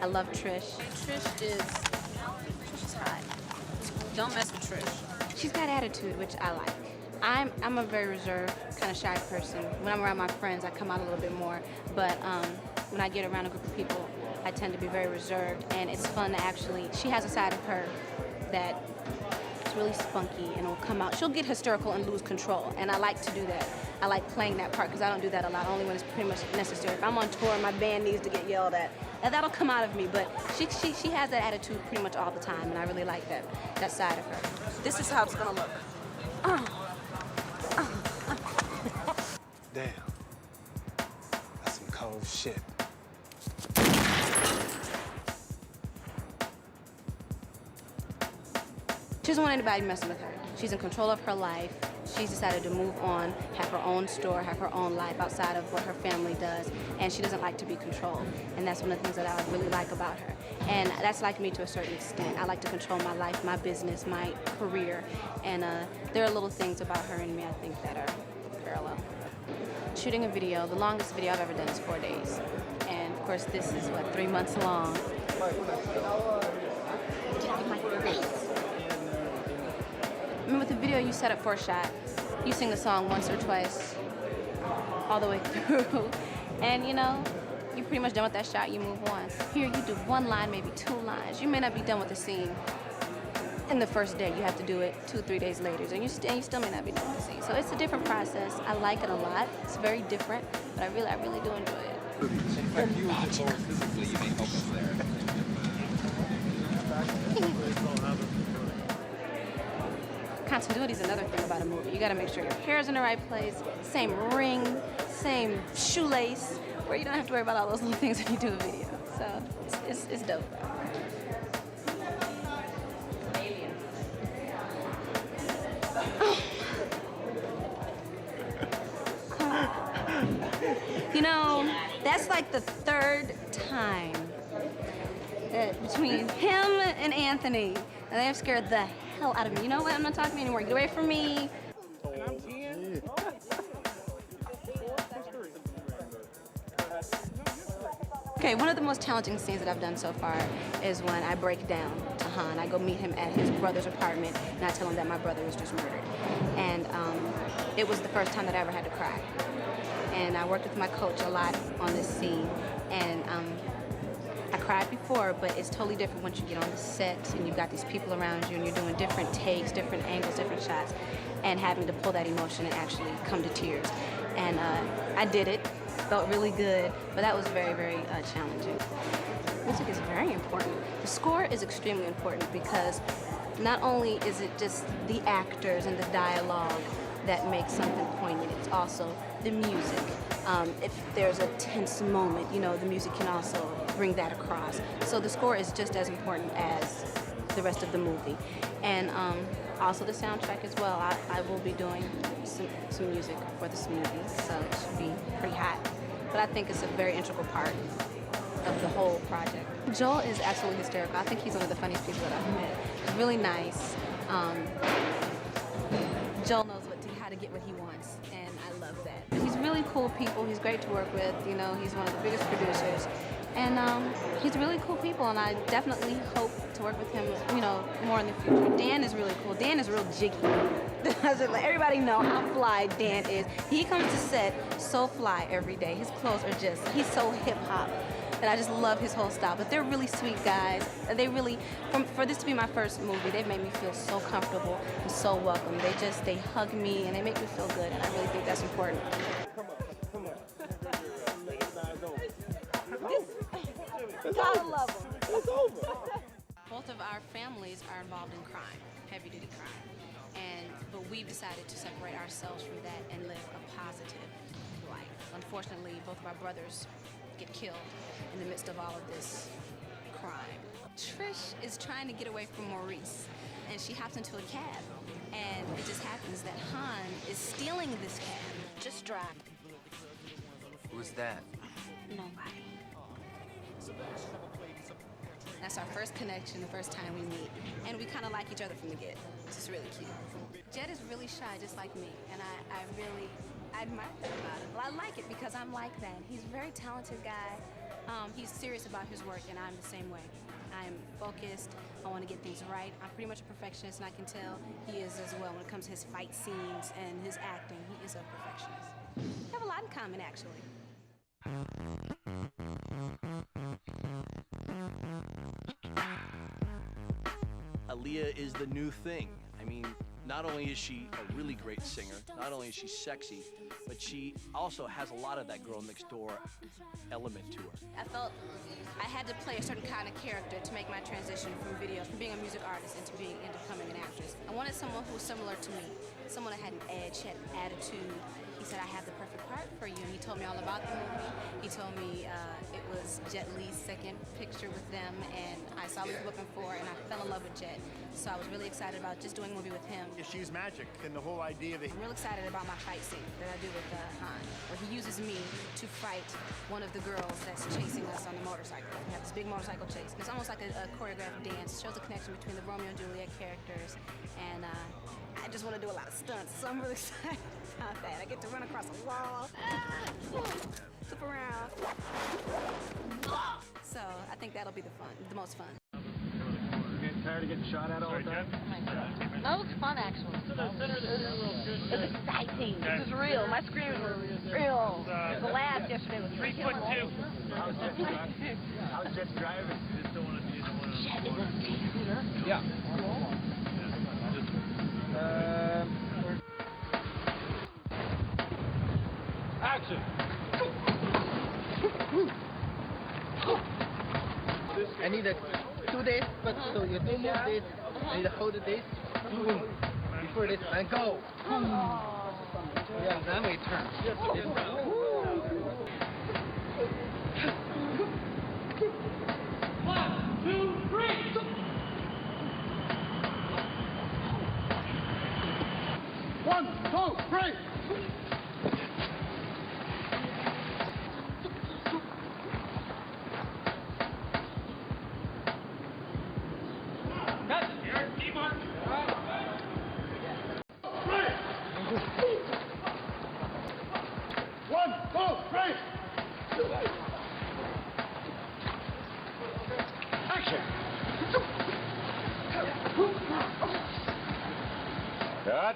I love Trish. Trish is hot. Don't mess with Trish. She's got attitude, which I like. I'm a very reserved, kind of shy person. When I'm around my friends, I come out a little bit more. But when I get around a group of people, I tend to be very reserved. And it's fun to actually, she has a side of her that is really spunky and will come out. She'll get hysterical and lose control. And I like to do that. I like playing that part because I don't do that a lot, only when it's pretty much necessary. If I'm on tour and my band needs to get yelled at, that'll come out of me. But she has that attitude pretty much all the time, and I really like that side of her. This is how it's gonna look. Damn. That's some cold shit. She doesn't want anybody messing with her. She's in control of her life. She's decided to move on, have her own store, have her own life outside of what her family does, and she doesn't like to be controlled. And that's one of the things that I really like about her. And that's like me to a certain extent. I like to control my life, my business, my career, and there are little things about her and me I think that are parallel. Shooting a video, the longest video I've ever done is 4 days. And of course this is, what, 3 months long. Get out of my face. I mean, with the video, you set up for a shot. You sing the song once or twice, all the way through. And you know, you're pretty much done with that shot, you move on. Here, you do 1 line, maybe 2 lines. You may not be done with the scene in the first day. You have to do it 2 or 3 days later, and you still may not be done with the scene. So it's a different process. I like it a lot. It's very different, but I really do enjoy it. In fact, you as a physically, you may help us there. Continuity is another thing about a movie. You got to make sure your hair's in the right place, same ring, same shoelace, where you don't have to worry about all those little things when you do a video. So it's dope. You know, that's like the 3rd time between him and Anthony, and they have scared the hell out of me. You know what? I'm not talking to you anymore. Get away from me. Okay, one of the most challenging scenes that I've done so far is when I break down to Han. I go meet him at his brother's apartment, and I tell him that my brother was just murdered. And it was the first time that I ever had to cry. And I worked with my coach a lot on this scene, and I cried before, but it's totally different once you get on the set and you've got these people around you and you're doing different takes, different angles, different shots, and having to pull that emotion and actually come to tears. And I did it, felt really good, but that was very challenging. Music is very important. The score is extremely important because not only is it just the actors and the dialogue that makes something poignant, it's also the music. If there's a tense moment, you know, the music can also bring that across. So the score is just as important as the rest of the movie. And also the soundtrack as well. I will be doing some music for this movie, so it should be pretty hot. But I think it's a very integral part of the whole project. Joel is absolutely hysterical. I think he's one of the funniest people that I've met. He's really nice. Joel knows how to get what he wants, and I love that. He's really cool people. He's great to work with. You know, he's one of the biggest producers, and he's really cool people. And I definitely hope to work with him, you know, more in the future. Dan is really cool. Dan is real jiggy. Let everybody know how fly Dan is. He comes to set so fly every day. His clothes are he's so hip hop. And I just love his whole style. But they're really sweet guys. They really, for this to be my first movie, they've made me feel so comfortable and so welcome. They hug me and they make me feel good, and I really think that's important. Come on. Gotta love them. It's over. Both of our families are involved in crime, heavy-duty crime. But we've decided to separate ourselves from that and live a positive life. Unfortunately, both of our brothers get killed in the midst of all of this crime. Trish is trying to get away from Maurice, and she hops into a cab, and it just happens that Han is stealing this cab. Just drive. Who's that? Nobody. That's our first connection, the first time we meet, and we kind of like each other from the get. It's just really cute. Jed is really shy, just like me, and I admire that about him. Well, I like it because I'm like that. He's a very talented guy, He's serious about his work, and I'm the same way. I'm focused. I want to get things right. I'm pretty much a perfectionist, and I can tell he is as well when it comes to his fight scenes and his acting. He is a perfectionist. We have a lot in common, actually. Aaliyah is the new thing. I mean, not only is she a really great singer, not only is she sexy, but she also has a lot of that girl next door element to her. I felt I had to play a certain kind of character to make my transition from being a music artist into becoming an actress. I wanted someone who was similar to me, someone that had an edge, had an attitude. He said, I have the perfect part for you, and he told me all about the movie. He told me it was Jet Li's second picture with them, and I saw what he was looking for, and I fell in love with Jet. So I was really excited about just doing a movie with him. She's magic, and the whole idea that... I'm real excited about my fight scene that I do with Han, where he uses me to fight one of the girls that's chasing us on the motorcycle. We have this big motorcycle chase. It's almost like a choreographed dance. It shows the connection between the Romeo and Juliet characters, and I just want to do a lot of stunts, so I'm really excited about that. I get to run across a wall, flip around. So I think that'll be the most fun. Getting tired of getting shot at all the time? That was fun, actually. It's exciting. This is real. My screaming was real. The laugh yesterday was 3.2. How's Jet driving? Jet is a dancer. Yeah. Action! I need to do this, but so you do move this. I need to hold this. Boom. Before this, and go. Boom. Yeah, then we turn. One, two, three. One, two, three! That's here. Keep on. One, two, three! Action! Cut!